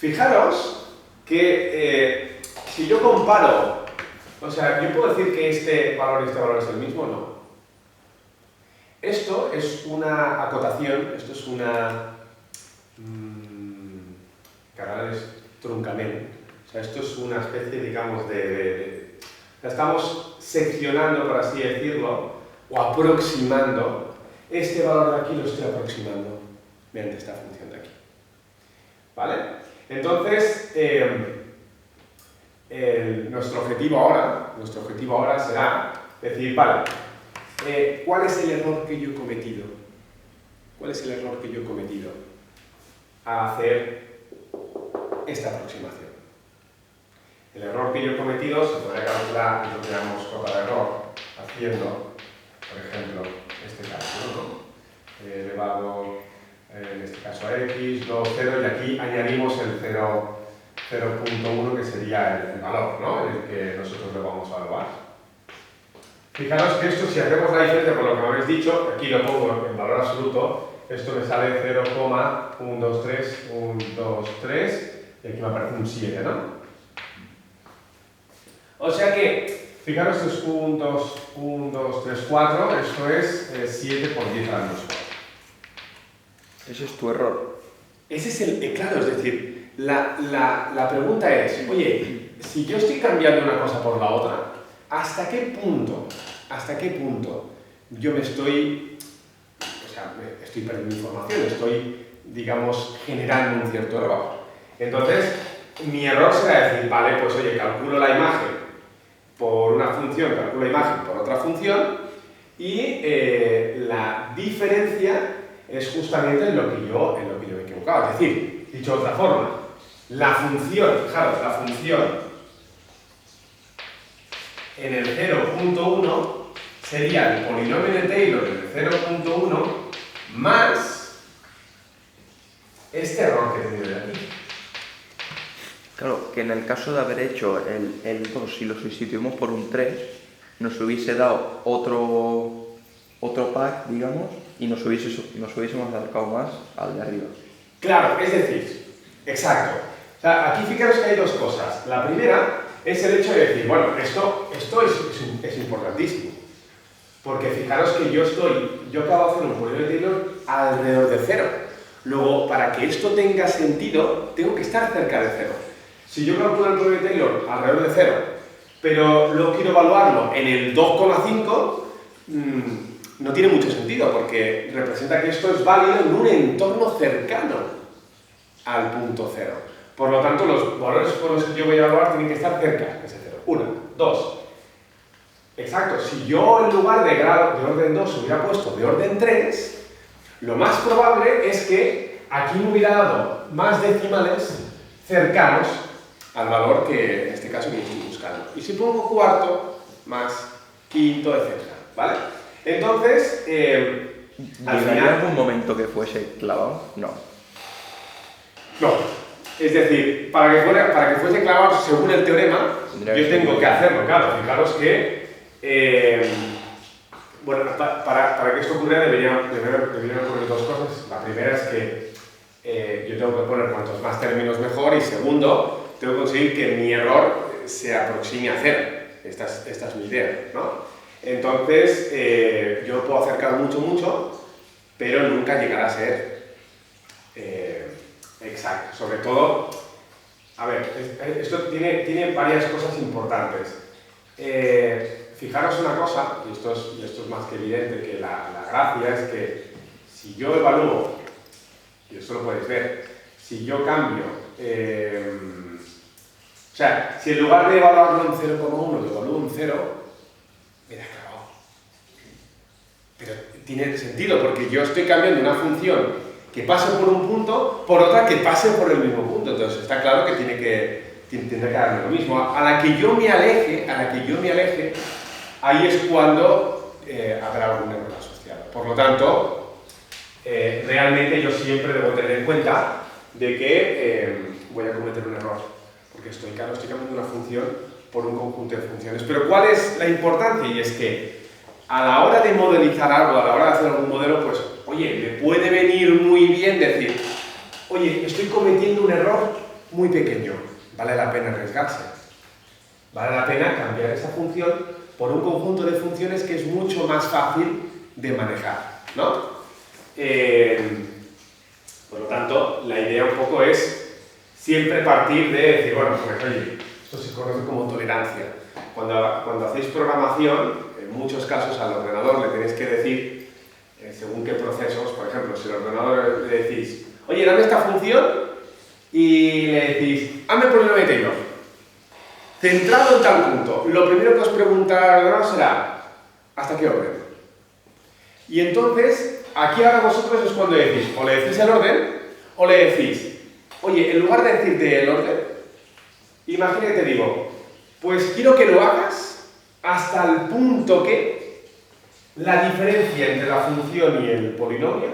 Fijaros que si yo comparo, o sea, yo puedo decir que este valor y este valor es el mismo, no. Esto es una acotación, esto es una... Canales truncament. O sea, esto es una especie, digamos, estamos seccionando, por así decirlo, o aproximando. Este valor de aquí lo estoy aproximando mediante esta función de aquí. ¿Vale? Entonces, nuestro objetivo ahora será decir, vale, ¿cuál es el error que yo he cometido? ¿Cuál es el error que yo he cometido al hacer esta aproximación? El error que yo he cometido se podría calcular, y lo llamamos cota de error, haciendo, por ejemplo, este caso, ¿no? Elevado, en este caso a x, 2, 0, y aquí añadimos el 0.1 que sería el valor, ¿no? En el que nosotros lo vamos a evaluar. Fijaros que esto, si hacemos la diferencia por lo que me habéis dicho, aquí lo pongo en valor absoluto, esto me sale 0,123, 123, y aquí me aparece un 7, ¿no? O sea que, fijaros, esto es 1, 2, 3, 4, esto es 7 por 10 a la menos 4. Ese es tu error. Ese es el, claro, es decir, la pregunta es, oye, si yo estoy cambiando una cosa por la otra, ¿hasta qué punto yo me estoy, o sea, estoy perdiendo información, estoy, digamos, generando un cierto error? Entonces, mi error será decir, vale, pues oye, calculo la imagen por una función, calculo la imagen por otra función, y la diferencia es justamente en lo que yo me he equivocado. Es decir, dicho de otra forma, la función, fijaros, la función en el 0.1 sería el polinomio de Taylor en el 0.1 más este error que he tenido de aquí. Claro, que en el caso de haber hecho el 2, si lo sustituimos por un 3, nos hubiese dado otro pack, digamos, y nos hubiésemos acercado más al de arriba. Claro, es decir, exacto. O sea, aquí fijaros que hay dos cosas. La primera es el hecho de decir, bueno, esto es importantísimo. Porque fijaros que yo acabo de hacer un polinomio de Taylor alrededor de 0. Luego, para que esto tenga sentido, tengo que estar cerca de 0. Si yo calculo el polinomio de Taylor alrededor de 0, pero luego quiero evaluarlo en el 2,5, no tiene mucho sentido, porque representa que esto es válido en un entorno cercano al punto 0. Por lo tanto, los valores por los que yo voy a evaluar tienen que estar cerca de ese 0. 1, 2. Exacto, si yo en lugar de orden 2 hubiera puesto de orden 3, lo más probable es que aquí me hubiera dado más decimales cercanos al valor que en este caso que estoy buscando. Y si pongo cuarto, más quinto, etc. ¿Vale? Entonces, al final... ¿En algún momento que fuese clavado? No. No. Es decir, para que fuese clavado según el teorema, yo tengo que hacerlo. Claro, fijaros que... bueno, para que esto ocurra deberían ocurrir dos cosas. La primera es que yo tengo que poner cuantos más términos mejor, y segundo, tengo que conseguir que mi error se aproxime a 0. Esta es mi idea, ¿no? Entonces, yo puedo acercar mucho, pero nunca llegar a ser exacto. Sobre todo, a ver, esto tiene varias cosas importantes. Fijaros una cosa, y esto es más que evidente, que la gracia es que si yo evalúo, y esto lo podéis ver, si yo cambio, o sea, si en lugar de evaluarlo en 0,1 lo evalúo en 0, me da clavado. Pero tiene sentido, porque yo estoy cambiando una función que pase por un punto por otra que pase por el mismo punto. Entonces está claro que tiene que darme lo mismo. A la que yo me aleje, ahí es cuando habrá algún error asociado. Por lo tanto, realmente yo siempre debo tener en cuenta de que voy a cometer un error, porque estoy cambiando una función por un conjunto de funciones. Pero ¿cuál es la importancia? Y es que a la hora de modelizar algo, a la hora de hacer algún modelo, pues, oye, me puede venir muy bien decir, oye, estoy cometiendo un error muy pequeño, vale la pena arriesgarse. Vale la pena cambiar esa función por un conjunto de funciones que es mucho más fácil de manejar, ¿no? Por lo tanto, la idea un poco es siempre partir de decir, bueno, pues oye, esto se conoce como tolerancia. Cuando hacéis programación, en muchos casos al ordenador le tenéis que decir, según qué procesos, por ejemplo, si al ordenador le decís, oye, dame esta función, y le decís, hazme polinomio de Taylor, centrado en tal punto. Lo primero que os preguntará el ordenador será, ¿hasta qué orden? Y entonces, aquí ahora vosotros es cuando decís, o le decís el orden, o le decís, oye, en lugar de decirte el orden, imagina que te digo, pues quiero que lo hagas hasta el punto que la diferencia entre la función y el polinomio,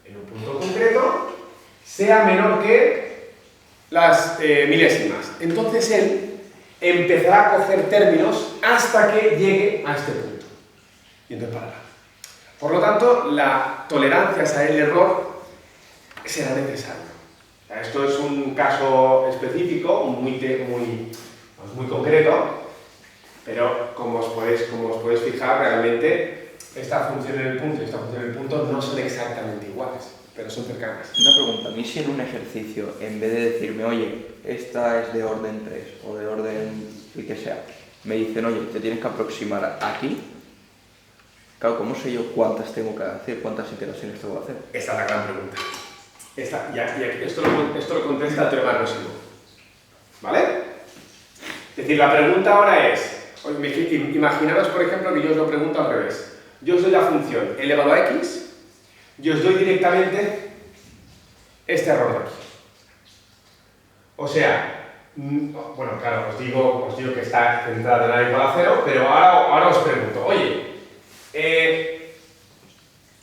en un punto concreto, sea menor que las milésimas. Entonces él empezará a coger términos hasta que llegue a este punto. Y entonces parará. Por lo tanto, la tolerancia a el error será necesaria. O sea, esto es un caso específico, muy concreto, pero como os podéis fijar, realmente esta función en el punto y esta función en el punto no son exactamente iguales, pero son cercanas. Una pregunta, a mí si en un ejercicio, en vez de decirme, oye, esta es de orden 3 o de orden el que sea, me dicen, oye, te tienes que aproximar aquí, claro, ¿cómo sé yo cuántas tengo que hacer, cuántas iteraciones tengo que hacer? Esta es la gran pregunta. Esto lo contesta el teorema de residuo. ¿Vale? Es decir, la pregunta ahora es, imaginaros, por ejemplo, que yo os lo pregunto al revés. Yo os doy la función elevado a x y os doy directamente este error de aquí. O sea, bueno, claro, os digo que está centrada en a igual a 0, pero ahora os pregunto, oye,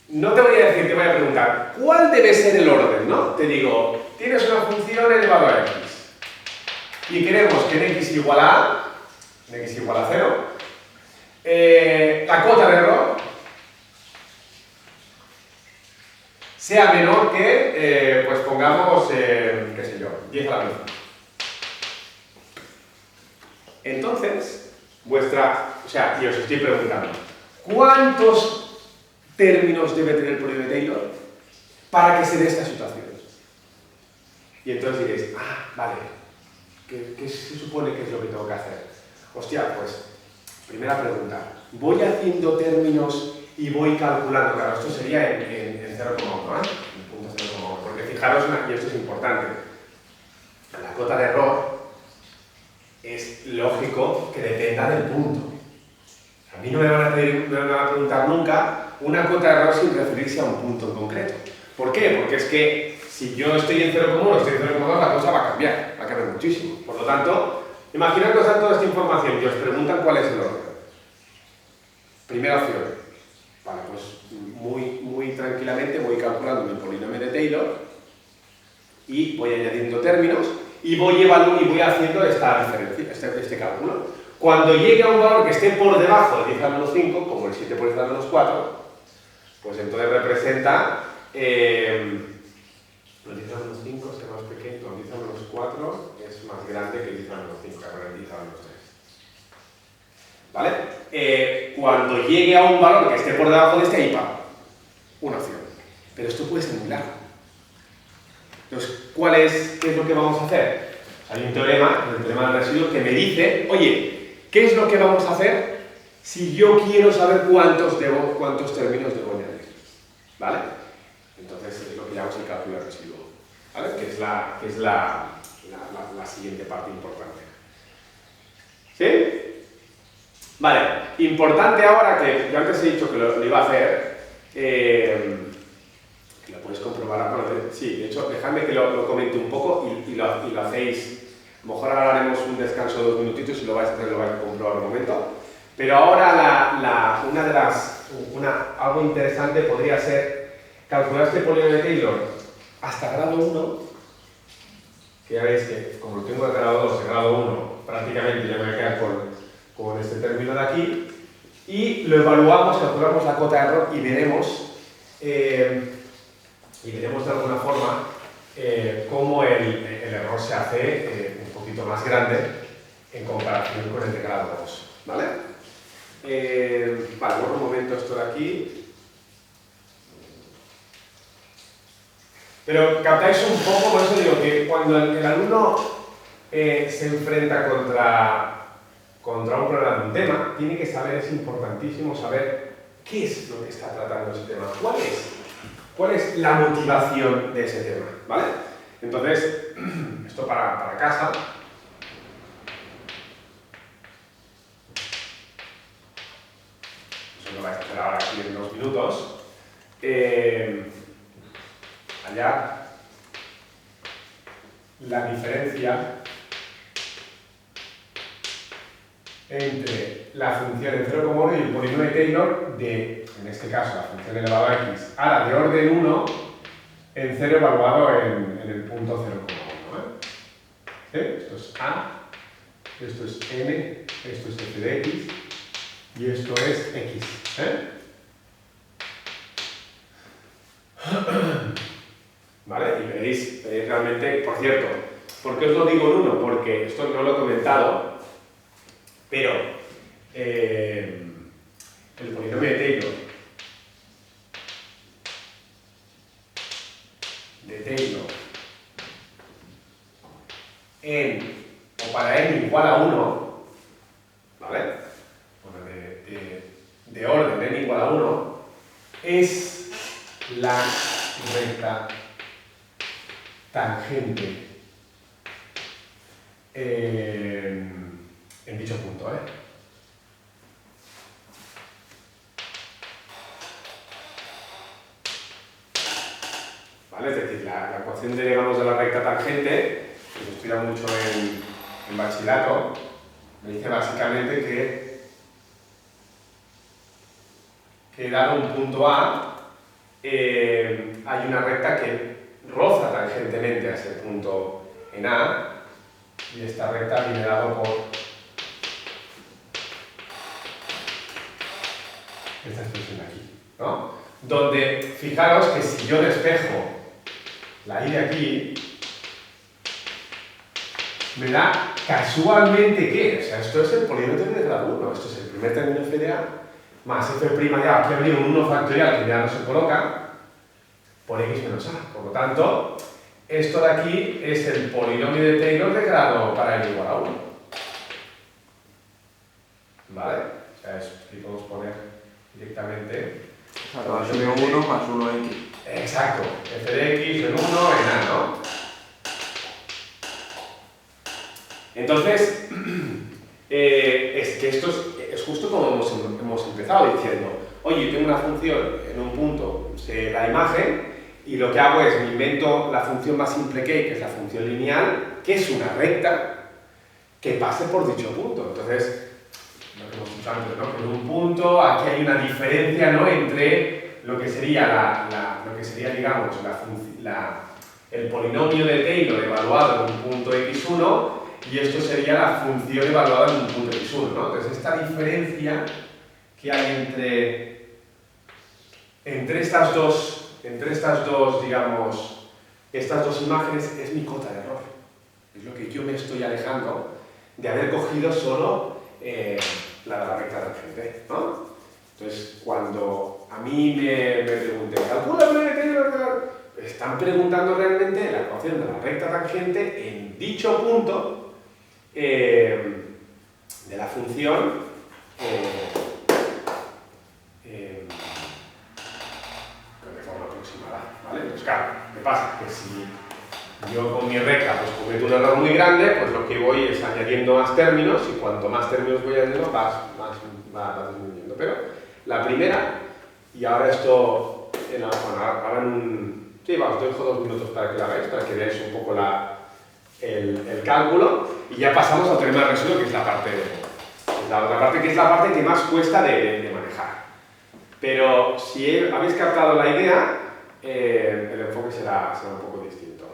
no te voy a decir, te voy a preguntar, ¿cuál debe ser el orden, no? Te digo, tienes una función elevado a x y queremos que en x igual a a, en x igual a 0, la cota de error sea menor que, pues pongamos, qué sé yo, 10 a la misma. Entonces, y os estoy preguntando, ¿cuántos términos debe tener el polinomio de Taylor para que se dé esta situación? Y entonces diréis, vale, ¿qué se supone que es lo que tengo que hacer? Hostia, pues, primera pregunta, ¿voy haciendo términos y voy calculando? Claro, esto sería en 0,1, en punto 0,1, porque fijaros, y esto es importante, la cota de error es lógico que dependa del punto. A mí no me van a preguntar nunca una cota de error sin referirse a un punto en concreto. ¿Por qué? Porque es que si yo estoy en 0,1, estoy en 0,2, la cosa va a cambiar muchísimo. Por lo tanto, imaginad que os dan toda esta información y os preguntan cuál es el orden. Primera opción. Vale, pues muy tranquilamente voy calculando mi polinomio de Taylor y voy añadiendo términos y voy evaluando y voy haciendo esta diferencia, este cálculo. Cuando llegue a un valor que esté por debajo de 10 a menos 5, como el 7 por 10 a menos 4, pues entonces representa los 10 a menos 5 es más pequeño, los 10 a menos 4 es más grande que el 10 a menos 5, que el 10 a menos 3. ¿Vale? Cuando llegue a un valor que esté por debajo de este, ahí va una opción. Pero esto puede ser muy largo. Entonces, ¿qué es lo que vamos a hacer? Hay un teorema, el teorema del residuo, que me dice, oye, ¿qué es lo que vamos a hacer si yo quiero saber cuántos términos debo añadir? ¿Vale? Entonces es lo que llamamos el cálculo de residuo, ¿vale? Que es la siguiente parte importante. ¿Sí? Vale, importante ahora, que yo antes he dicho que lo iba a hacer, que lo podéis comprobar, bueno, sí, de hecho, dejadme que lo comente un poco y lo hacéis. A lo mejor ahora haremos un descanso de 2 minutitos y lo vais a hacer, lo vais a comprobar un momento. Pero ahora algo interesante podría ser calcular este polinomio de Taylor hasta grado 1, que ya veis que como lo tengo de grado 2 y grado 1, prácticamente ya me voy a quedar con este término de aquí, y lo evaluamos, calculamos la cota de error y veremos de alguna forma cómo el error se hace un poquito más grande en comparación con el de grado 2, ¿vale? Vale, bueno, un momento esto de aquí. Pero captáis un poco, por eso digo que cuando el alumno se enfrenta contra un problema de un tema, tiene que saber, es importantísimo saber qué es lo que está tratando ese tema, cuál es la motivación de ese tema, ¿vale? Entonces, esto para casa. Eso lo vais a hacer ahora aquí en unos minutos. Allá, la diferencia entre la función en 0,1 y el polinomio de Taylor de, en este caso, la función elevado a x, ahora de orden 1 en 0 evaluado en el punto 0,1. Esto es a, esto es n, esto es f de x y esto es x. ¿Vale? Y veréis realmente, por cierto, ¿por qué os lo digo en 1? Porque esto no lo he comentado, pero el polinomio de Taylor o para n igual a 1, ¿vale? Bueno, de orden n igual a 1 es la recta tangente en dicho punto, ¿Vale? Es decir, la ecuación de la recta tangente, que se estudia mucho en bachillerato, me dice básicamente que dado un punto A, hay una recta que roza tangentemente a ese punto en A, y esta recta viene dado por esta expresión de aquí, ¿no? Donde, fijaros que si yo despejo la I de aquí, me da casualmente que, o sea, esto es el polinomio de grado 1, esto es el primer término f de A, más f' ya, aquí habría un 1 factorial que ya no se coloca, por x menos a. Por lo tanto, esto de aquí es el polinomio de Taylor de grado para n igual a 1. ¿Vale? O sea, aquí podemos poner directamente... Más 1 más 1x. Exacto. f de x en 1 en a, ¿no? Entonces, es que esto es justo como hemos empezado diciendo. Oye, tengo una función en un punto, sé la imagen, y lo que hago es me invento la función más simple que hay, que es la función lineal, que es una recta que pase por dicho punto. Entonces, lo que hemos dicho antes, ¿no? Que en un punto aquí hay una diferencia, ¿no? Entre lo que sería, digamos, el polinomio de Taylor evaluado en un punto x1 y esto sería la función evaluada en un punto x1, ¿no? Entonces, esta diferencia que hay entre estas dos, digamos, estas dos imágenes es mi cota de error. Es lo que yo me estoy alejando de haber cogido solo la de la recta tangente, ¿no? Entonces, cuando a mí me pregunten, ¿calcula el Taylor? Están preguntando realmente la ecuación de la recta tangente en dicho punto de la función de forma aproximada, ¿vale? Pues claro, ¿qué pasa? Que si yo con mi recta pues cometo un error muy grande, pues lo que voy es añadiendo más términos y cuanto más términos voy añadiendo, va disminuyendo. Pero la primera, y ahora esto, ahora en un... Sí, os dejo 2 minutos para que la veáis, para que veáis un poco el cálculo, y ya pasamos al tema de resumen, que es la otra parte, que es la parte que más cuesta de manejar. Pero si habéis captado la idea, el enfoque será un poco distinto.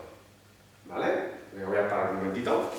¿Vale? Me voy a parar un momentito.